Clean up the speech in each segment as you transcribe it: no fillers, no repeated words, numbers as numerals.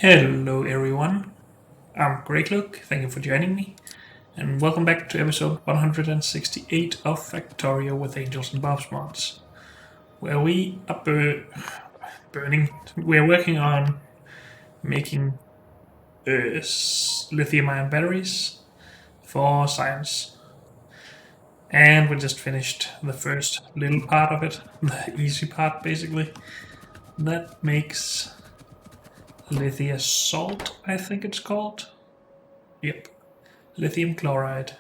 Hello everyone, I'm Greg Luke, thank you for joining me, and welcome back to episode 168 of Factorio with Angels and Bob's Mods, where we are we're working on making lithium-ion batteries for science. And we just finished the first little part of it, the easy part basically. That makes lithium salt, I think it's called. Yep, lithium chloride,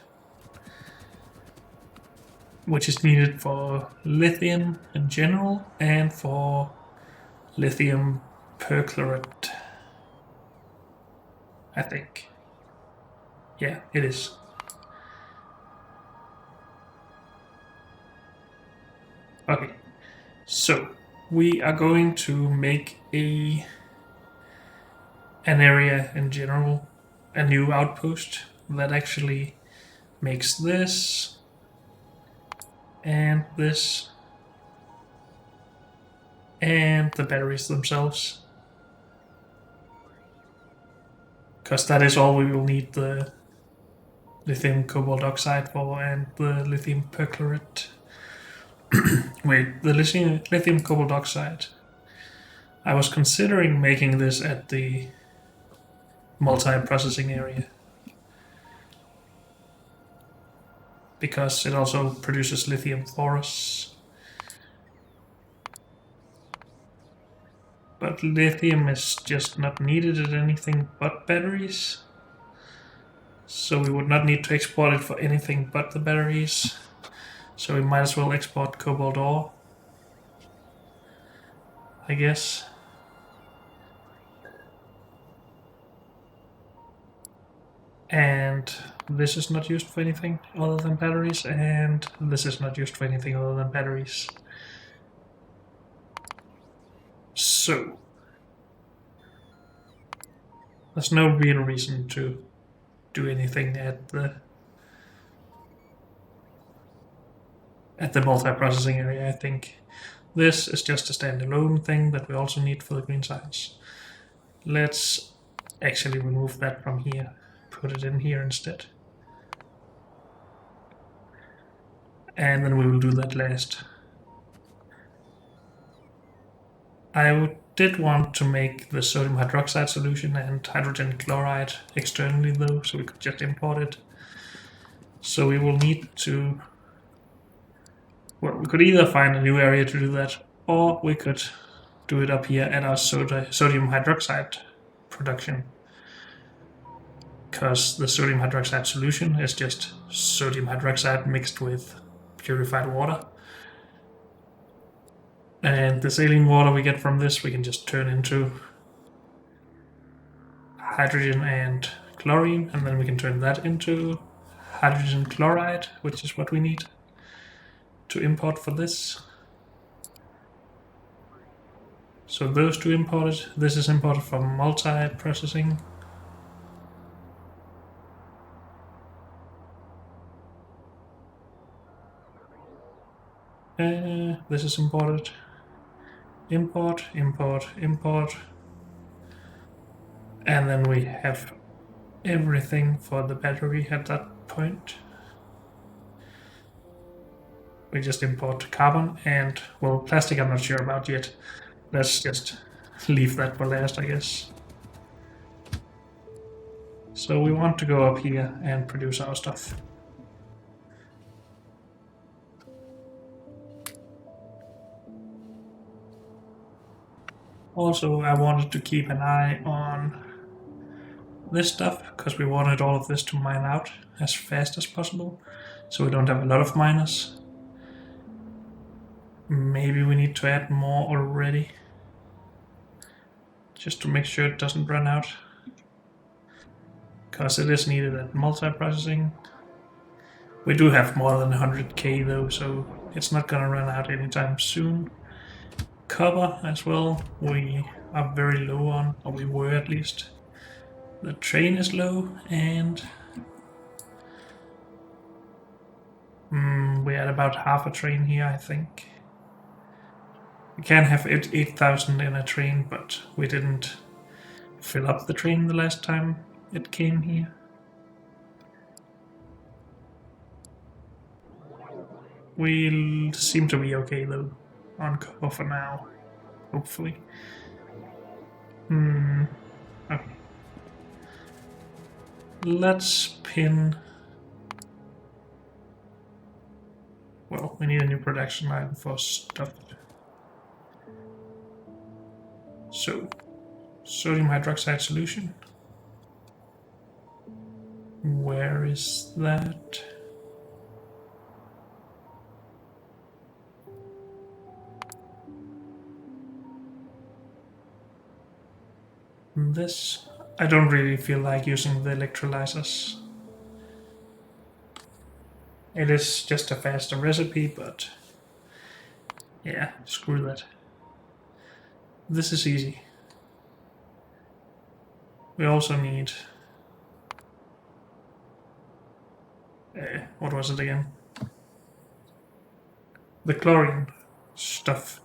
which is needed for lithium in general and for lithium perchlorate, I think. Yeah, it is. Okay, so we are going to make an area in general, a new outpost that actually makes this and this and the batteries themselves, because that is all we will need the lithium cobalt oxide for and the lithium perchlorate. Wait, the lithium cobalt oxide. I was considering making this at the multi-processing area, because it also produces lithium for us. But lithium is just not needed in anything but batteries, so we would not need to export it for anything but the batteries. So we might as well export cobalt ore, I guess. And this is not used for anything other than batteries, and this is not used for anything other than batteries. So there's no real reason to do anything at the multi-processing area. I think this is just a standalone thing that we also need for the green science. Let's actually remove that from here, put it in here instead, and then we will do that last. I did want to make the sodium hydroxide solution and hydrogen chloride externally though, so we could just import it. So we will need to, well, we could either find a new area to do that, or we could do it up here at our sodium hydroxide production, because the sodium hydroxide solution is just sodium hydroxide mixed with purified water. And the saline water we get from this we can just turn into hydrogen and chlorine, and then we can turn that into hydrogen chloride, which is what we need to import for this. So those two imported. This is imported from multi-processing. This is imported. Import, import, import. And then we have everything for the battery at that point. We just import carbon and, well, plastic I'm not sure about yet. Let's just leave that for last, I guess. So we want to go up here and produce our stuff. Also, I wanted to keep an eye on this stuff, because we wanted all of this to mine out as fast as possible, so we don't have a lot of miners. Maybe we need to add more already, just to make sure it doesn't run out, because it is needed at multi-processing. We do have more than 100k though, so it's not gonna run out anytime soon. Copper as well, we are very low on, or we were at least. The train is low, and we're at about half a train here, I think. We can have 8,000 in a train, but we didn't fill up the train the last time it came here. We'll seem to be okay though, on cover for now, hopefully. Okay. Let's pin. Well, we need a new production line for stuff. So, sodium hydroxide solution. Where is that? This. I don't really feel like using the electrolyzers. It is just a faster recipe, but yeah, screw that. This is easy. We also need... what was it again? The chlorine stuff.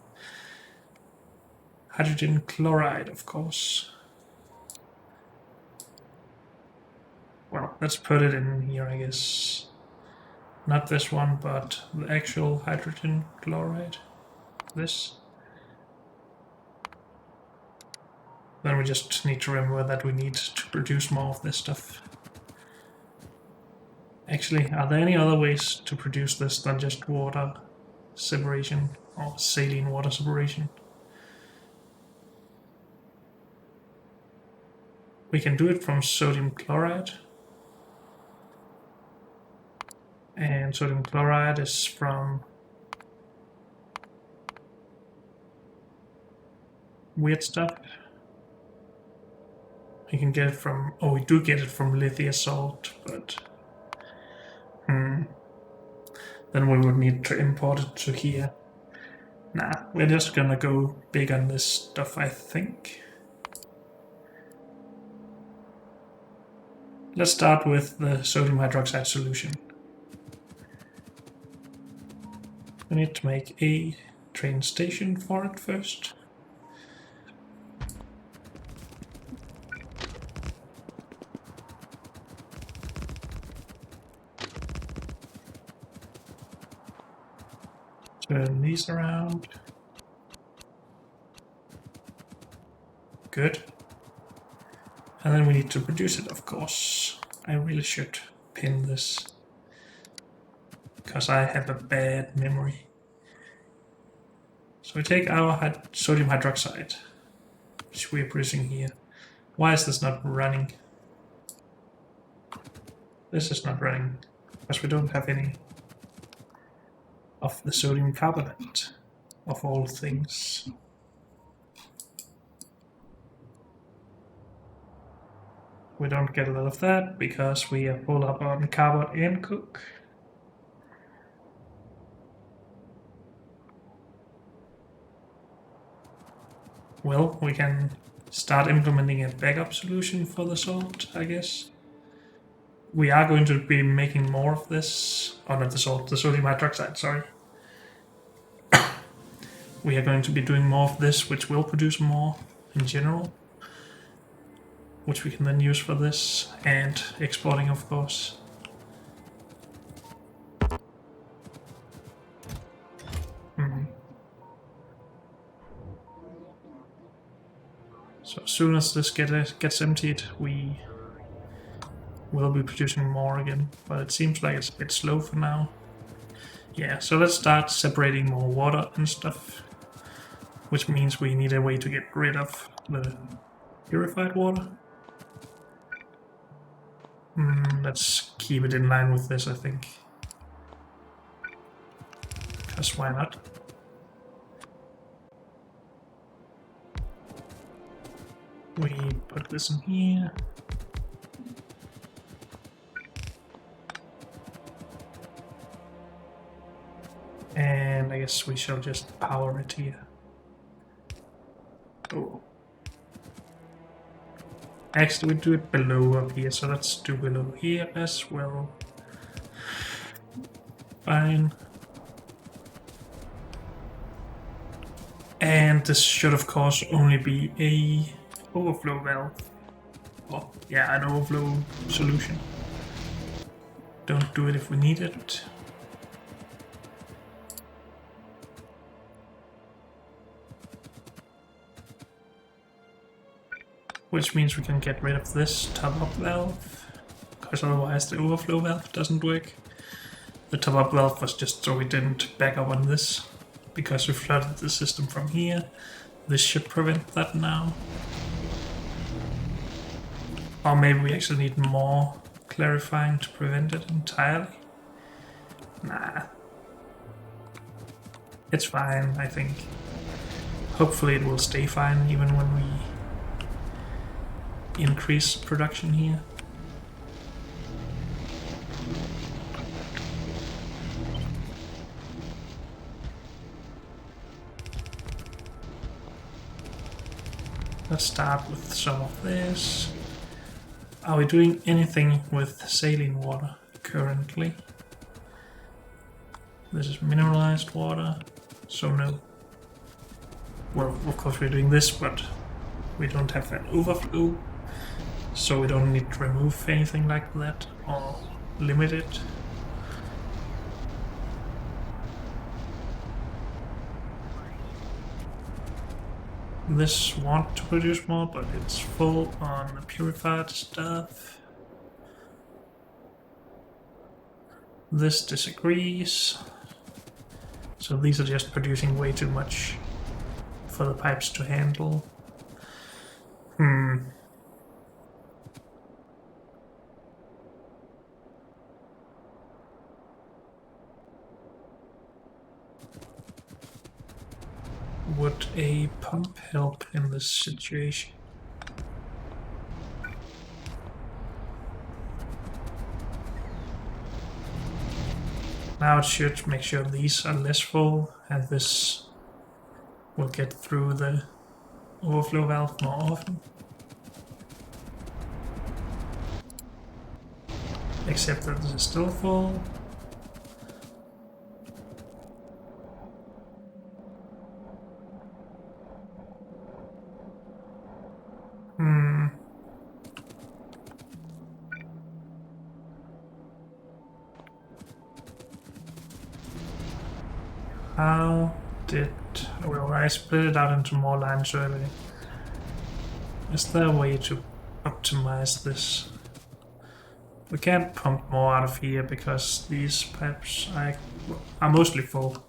Hydrogen chloride, of course. Well, let's put it in here, I guess. Not this one, but the actual hydrogen chloride. This. Then we just need to remember that we need to produce more of this stuff. Actually, are there any other ways to produce this than just water separation or saline water separation? We can do it from sodium chloride. And sodium chloride is from weird stuff. We can get it from... Oh, we do get it from lithium salt, but... Then we would need to import it to here. Nah, we're just gonna go big on this stuff, I think. Let's start with the sodium hydroxide solution. We need to make a train station for it first. Turn these around. Good. And then we need to produce it, of course. I really should pin this, because I have a bad memory. So we take our sodium hydroxide, which we're producing here. Why is this not running? This is not running, because we don't have any of the sodium carbonate, of all things. We don't get a lot of that because we are full up on carbon and coke. Well, we can start implementing a backup solution for the salt, I guess. We are going to be making more of this, or not the salt, the sodium hydroxide, sorry. We are going to be doing more of this, which will produce more in general, which we can then use for this, and exporting, of course. So as soon as this gets emptied, we will be producing more again, but it seems like it's a bit slow for now. Yeah, so let's start separating more water and stuff, which means we need a way to get rid of the purified water. Let's keep it in line with this, I think. Because why not? We put this in here. And I guess we shall just power it here. Oh. Actually, we do it below up here, so let's do below here as well. Fine. And this should, of course, only be a overflow valve. Oh, yeah, an overflow solution. Don't do it if we need it. Which means we can get rid of this top-up valve, because otherwise the overflow valve doesn't work. The top-up valve was just so we didn't back up on this, because we flooded the system from here. This should prevent that now. Or maybe we actually need more clarifying to prevent it entirely. Nah. It's fine, I think. Hopefully it will stay fine even when we increase production here. Let's start with some of this. Are we doing anything with saline water currently? This is mineralized water, so no. Well, of course we're doing this, but we don't have an overflow, so we don't need to remove anything like that or limit it. This wants to produce more, but it's full on the purified stuff. This disagrees. So these are just producing way too much for the pipes to handle. Would a pump help in this situation? Now it should make sure these are less full, and this will get through the overflow valve more often. Except that this is still full. How did... well, I split it out into more lines earlier. Is there a way to optimize this? We can't pump more out of here because these pipes are mostly full.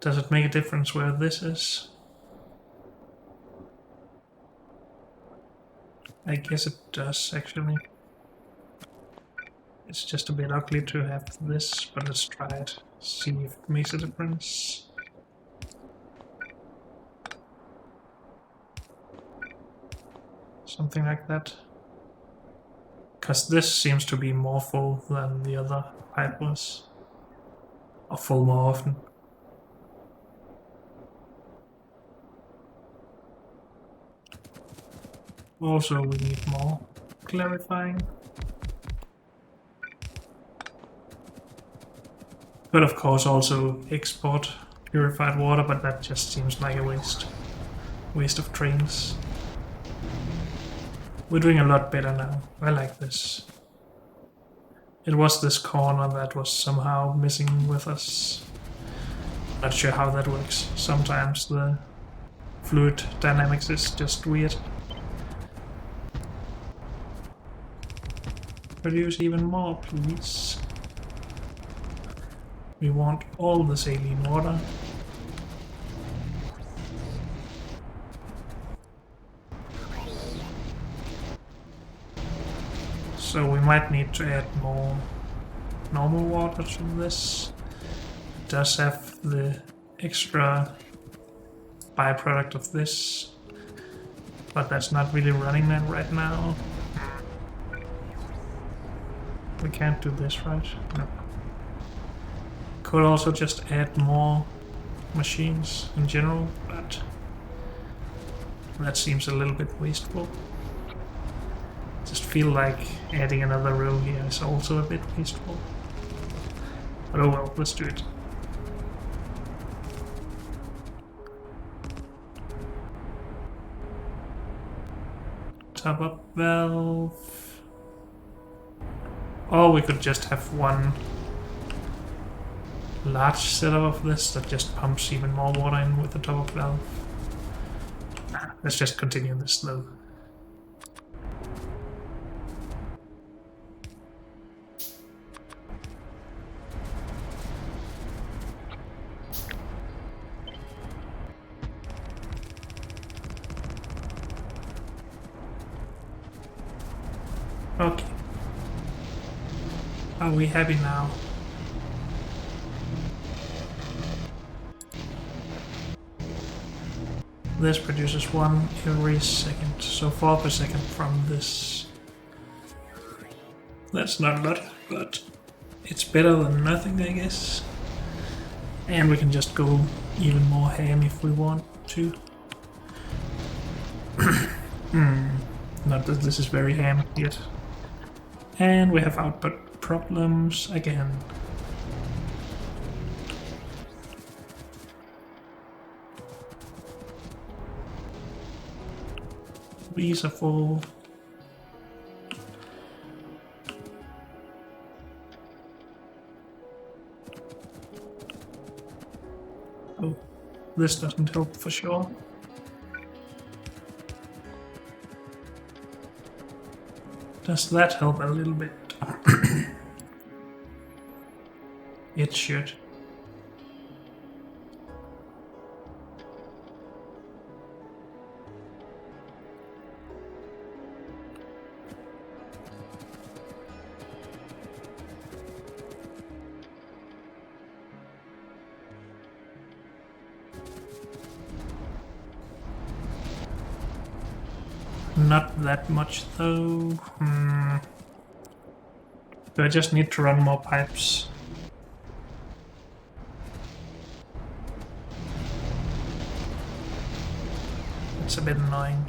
Does it make a difference where this is? I guess it does, actually. It's just a bit ugly to have this, but let's try it. See if it makes a difference. Something like that. Because this seems to be more full than the other pipe was. Or full more often. Also, we need more clarifying. But of course also export purified water, but that just seems like a waste. Waste of trains. We're doing a lot better now. I like this. It was this corner that was somehow missing with us. Not sure how that works. Sometimes the fluid dynamics is just weird. Produce even more, please. We want all the saline water. So we might need to add more normal water to this. It does have the extra byproduct of this, but that's not really running that right now. We can't do this, right? No. Could also just add more machines in general, but that seems a little bit wasteful. Just feel like adding another row here is also a bit wasteful. But oh well, let's do it. top-up valve. Or we could just have one large setup of this that just pumps even more water in with the top-up valve. Let's just continue this though. Okay. Are we happy now? This produces 1 every second, so 4 per second from this. That's not a lot, but it's better than nothing, I guess. And we can just go even more ham if we want to. Not that this is very ham yet. And we have output problems again. These are full. Oh, this doesn't help for sure. Does that help a little bit? It should. Not that much though. Do I just need to run more pipes? It's a bit annoying.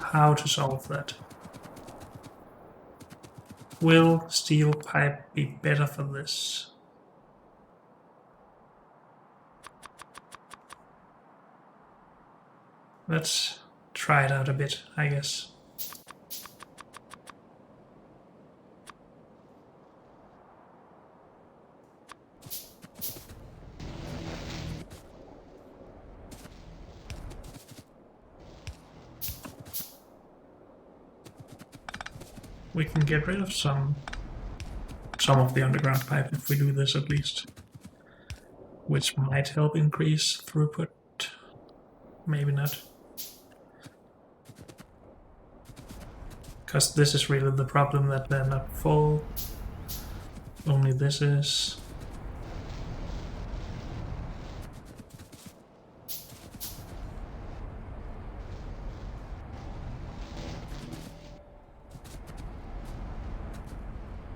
How to solve that? Will steel pipe be better for this? Let's try it out a bit, I guess. We can get rid of some of the underground pipe if we do this at least, which might help increase throughput. Maybe not. Because this is really the problem, that they're not full. Only this is.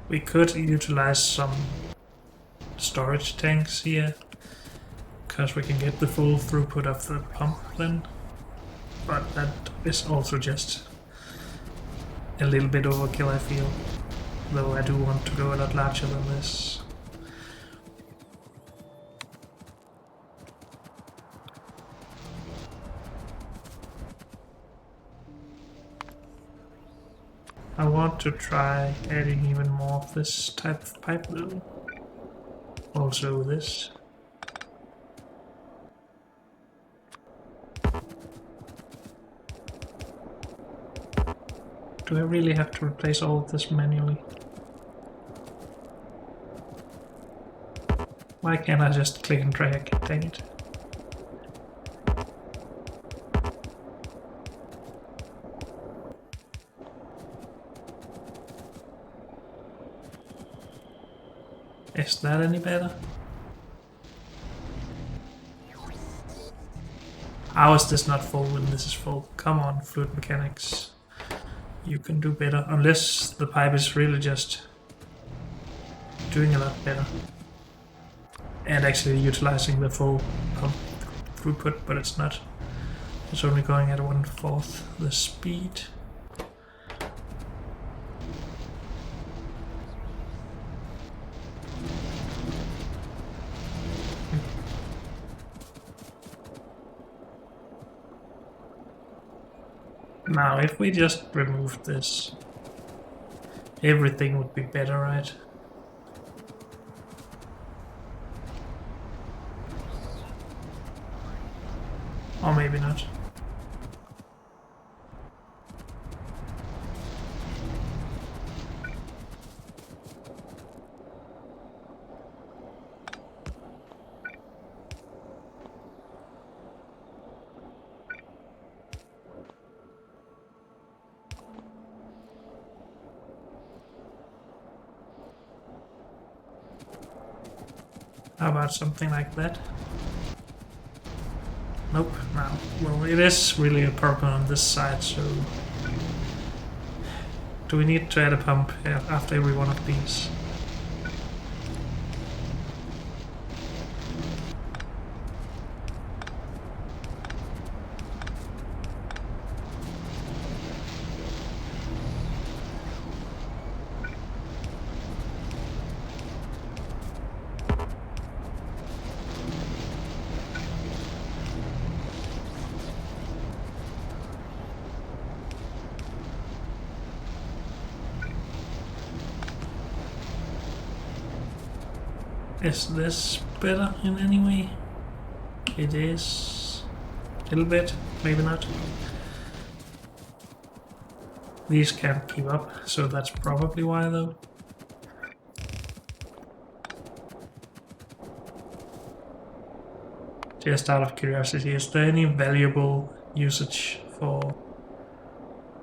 We could utilize some storage tanks here, because we can get the full throughput of the pump then. But that is also just a little bit overkill, I feel. Though I do want to go a lot larger than this. I want to try adding even more of this type of pipe though. Also this. Do I really have to replace all of this manually? Why can't I just click and drag? Dang it. Is that any better? How is this not full when this is full? Come on, fluid mechanics. You can do better, unless the pipe is really just doing a lot better and actually utilizing the full pump throughput, but it's not. It's only going at 1/4 the speed. Now, if we just remove this, everything would be better, right? Or maybe not. How about something like that? Nope, no. Well, it is really a problem on this side, so... Do we need to add a pump after every one of these? Is this better in any way? It is. A little bit, maybe not. These can't keep up, so that's probably why though. Just out of curiosity, is there any valuable usage for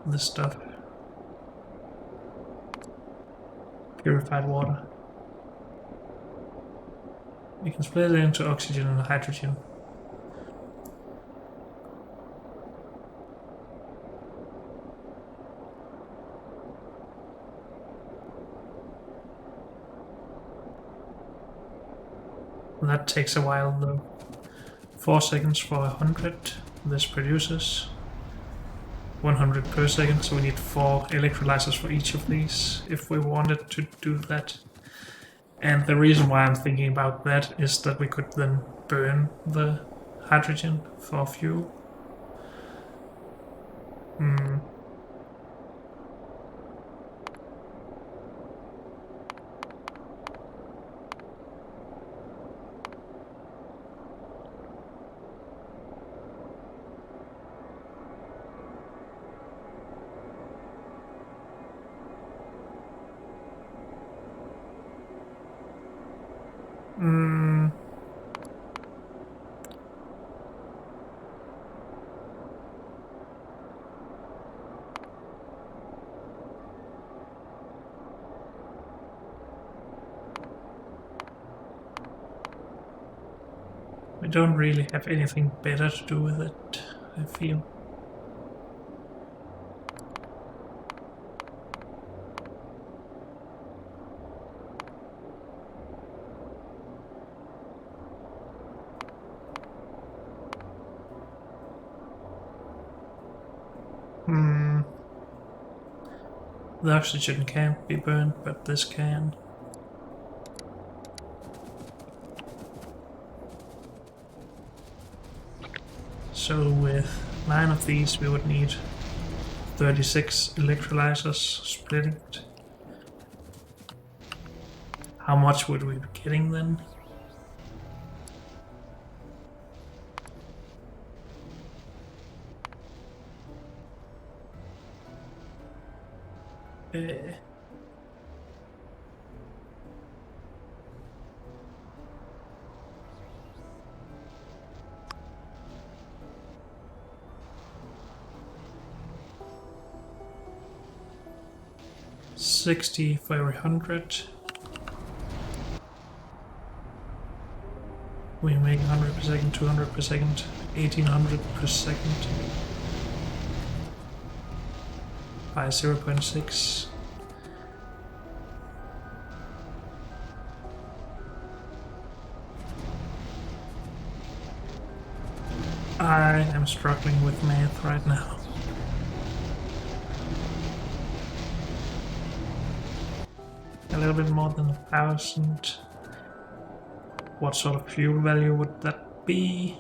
this stuff? Purified water. We can split it into oxygen and hydrogen. That takes a while though. 4 seconds for 100. This produces 100 per second, so we need 4 electrolyzers for each of these if we wanted to do that. And the reason why I'm thinking about that is that we could then burn the hydrogen for fuel. We don't really have anything better to do with it, I feel. The oxygen can't be burned, but this can. So with 9 of these we would need 36 electrolyzers splitting it. How much would we be getting then? Uh, 60 for every 100. We make 100 per second, 200 per second, 1800 per second by 0.6. I am struggling with math right now. A little bit more than 1,000. What sort of fuel value would that be?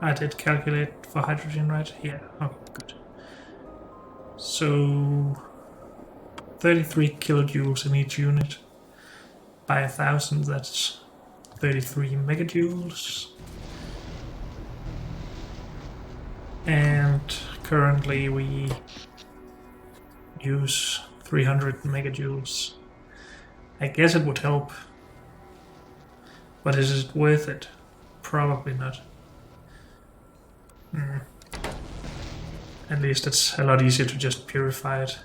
I did calculate for hydrogen, right? Yeah, oh, good. So 33 kilojoules in each unit. By 1,000, that's 33 megajoules. And currently we use 300 megajoules. I guess it would help. But is it worth it? Probably not. At least it's a lot easier to just purify it.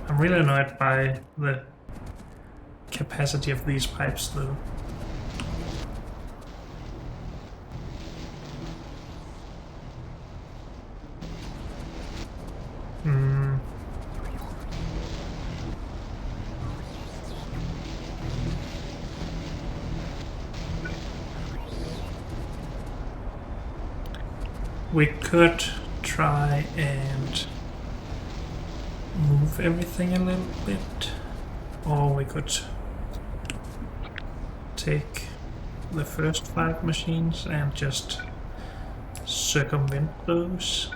I'm really annoyed by the capacity of these pipes though. We could try and move everything a little bit, or we could take the first 5 machines and just circumvent those.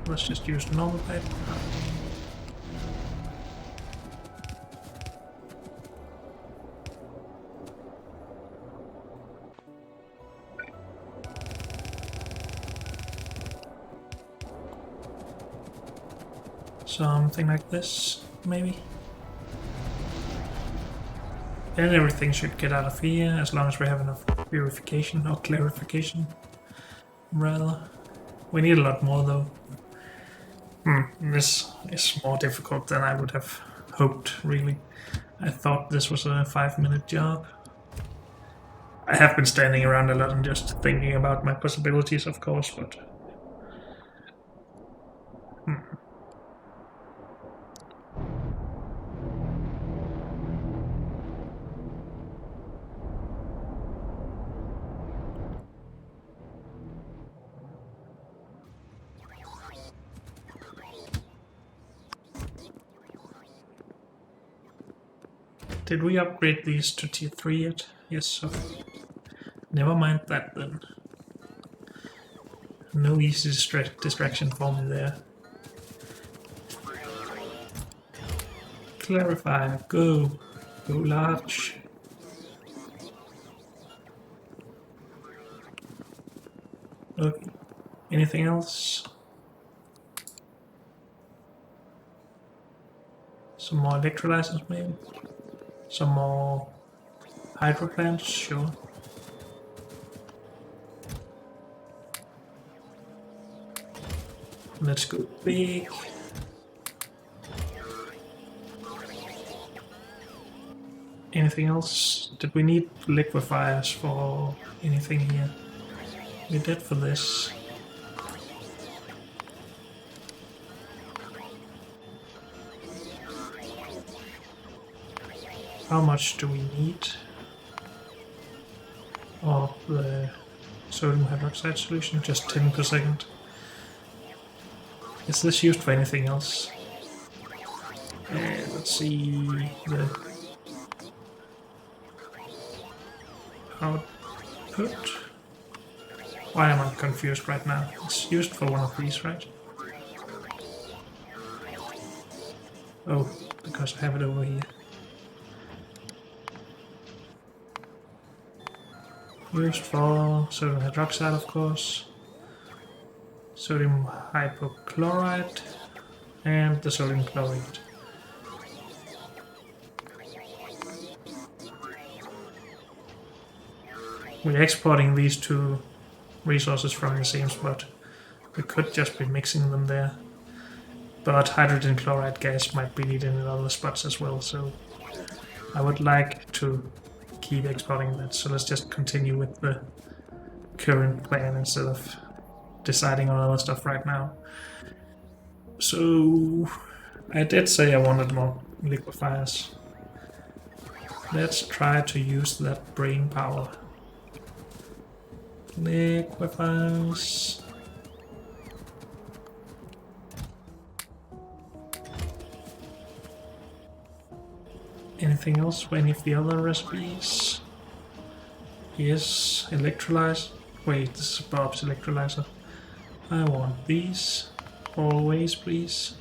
Let's just use the normal pipe. Something like this, maybe. And everything should get out of here as long as we have enough purification or clarification, rather. We need a lot more though. This is more difficult than I would have hoped, really. I thought this was a 5-minute job. I have been standing around a lot and just thinking about my possibilities, of course, but... Did we upgrade these to tier 3 yet? Yes, so... Never mind that then. No easy distraction for me there. Clarify, go. Go large. Okay. Anything else? Some more electrolyzers maybe? Some more hydro plants? Sure. Let's go big. Anything else? Did we need liquefiers for anything here? We did for this. How much do we need of the sodium hydroxide solution? Just 10 per second. Is this used for anything else? Let's see the output. Why am I confused right now? It's used for one of these, right? Oh, because I have it over here. Used for sodium hydroxide, of course, sodium hypochlorite, and the sodium chloride. We're exporting these two resources from the same spot. We could just be mixing them there. But hydrogen chloride gas might be needed in other spots as well, so I would like to keep exporting that, so let's just continue with the current plan instead of deciding on other stuff right now. So I did say I wanted more liquefiers. Let's try to use that brain power. Liquefiers. Anything else for any of the other recipes? Yes, electrolyzer. Wait, this is Bob's electrolyzer. I want these. Always, please.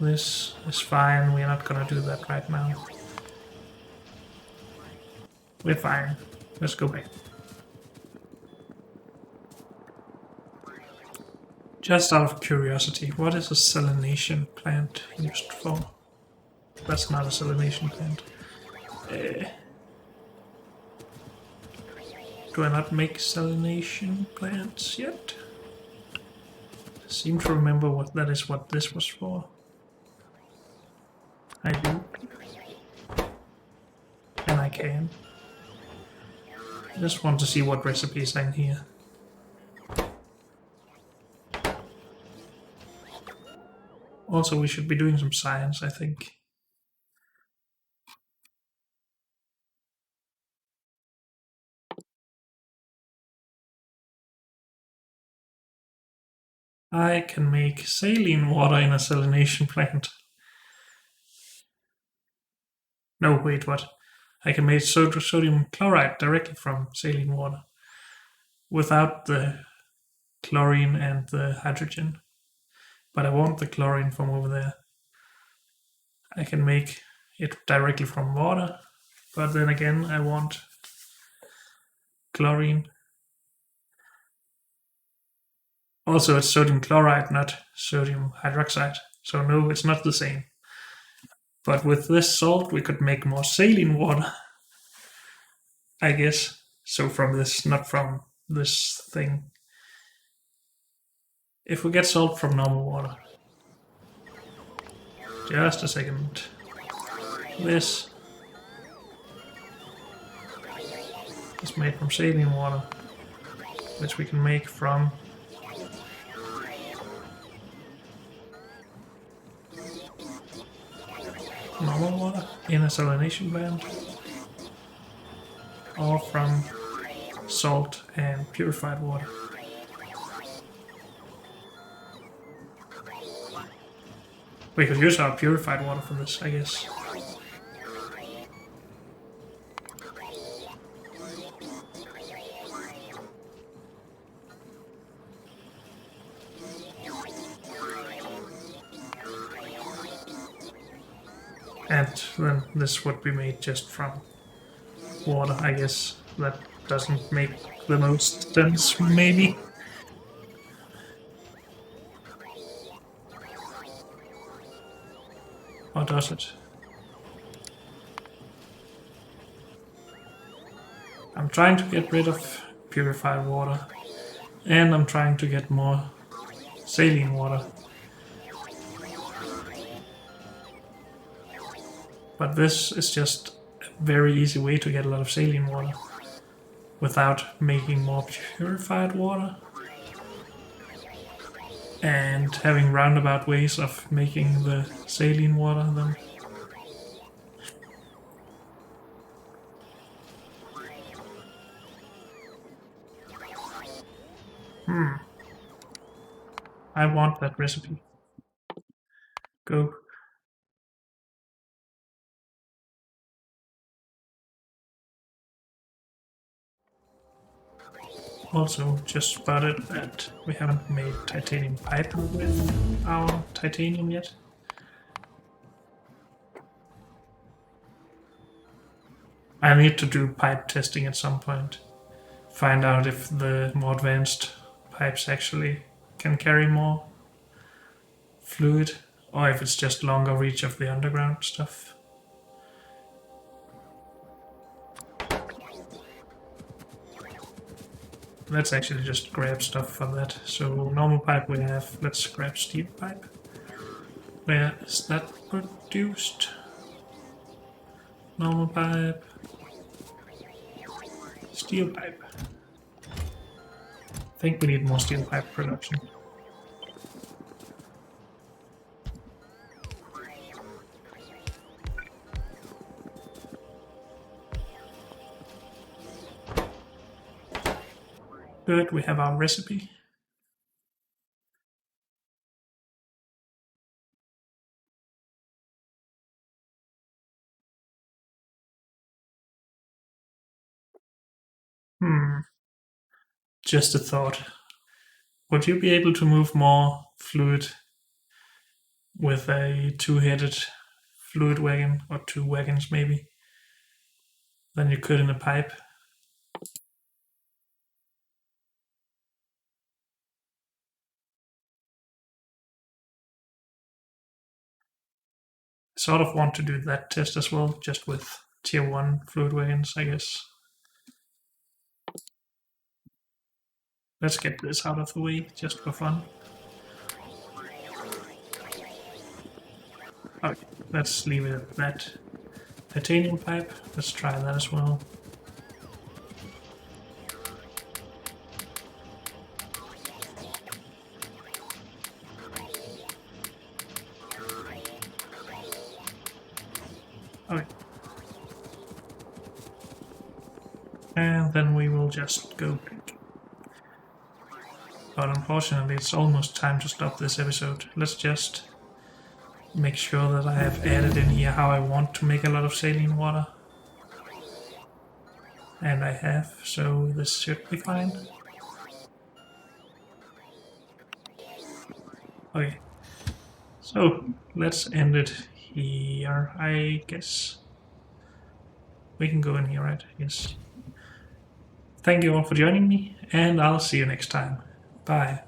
This is fine, we're not gonna do that right now. We're fine. Let's go back. Just out of curiosity, what is a salination plant used for? That's not a salination plant. Do I not make salination plants yet? I seem to remember what that is, what this was for. I do. And I can. I just want to see what recipes are in here. Also, we should be doing some science, I think. I can make saline water in a salination plant. No, wait, what? I can make sodium chloride directly from saline water without the chlorine and the hydrogen. But I want the chlorine from over there. I can make it directly from water, but then again, I want chlorine. Also, it's sodium chloride, not sodium hydroxide. So no, it's not the same. But with this salt, we could make more saline water, I guess. So from this, not from this thing. If we get salt from normal water. Just a second. This is made from saline water, which we can make from normal water in a salination plant, or from salt and purified water. We could use our purified water for this, I guess. And then this would be made just from water, I guess. That doesn't make the most sense, maybe. Or does it? I'm trying to get rid of purified water, and I'm trying to get more saline water. But this is just a very easy way to get a lot of saline water without making more purified water and having roundabout ways of making the saline water then. I want that recipe. Go. Also, just spotted that we haven't made titanium pipe with our titanium yet. I need to do pipe testing at some point. Find out if the more advanced pipes actually can carry more fluid, or if it's just longer reach of the underground stuff. Let's actually just grab stuff for that. So normal pipe we have. Let's grab steel pipe. Where is that produced? Normal pipe. Steel pipe. I think we need more steel pipe production. Good, we have our recipe. Just a thought. Would you be able to move more fluid with a two-headed fluid wagon, or two wagons maybe, than you could in a pipe? I sort of want to do that test as well, just with tier 1 fluid wagons, I guess. Let's get this out of the way, just for fun. Okay, let's leave it at that. Titanium pipe, let's try that as well. Okay. And then we will just go. But unfortunately, it's almost time to stop this episode. Let's just make sure that I have added in here how I want to make a lot of saline water. And I have, so this should be fine. Okay, so let's end it here, I guess. We can go in here, right? Yes. Thank you all for joining me, and I'll see you next time. Bye.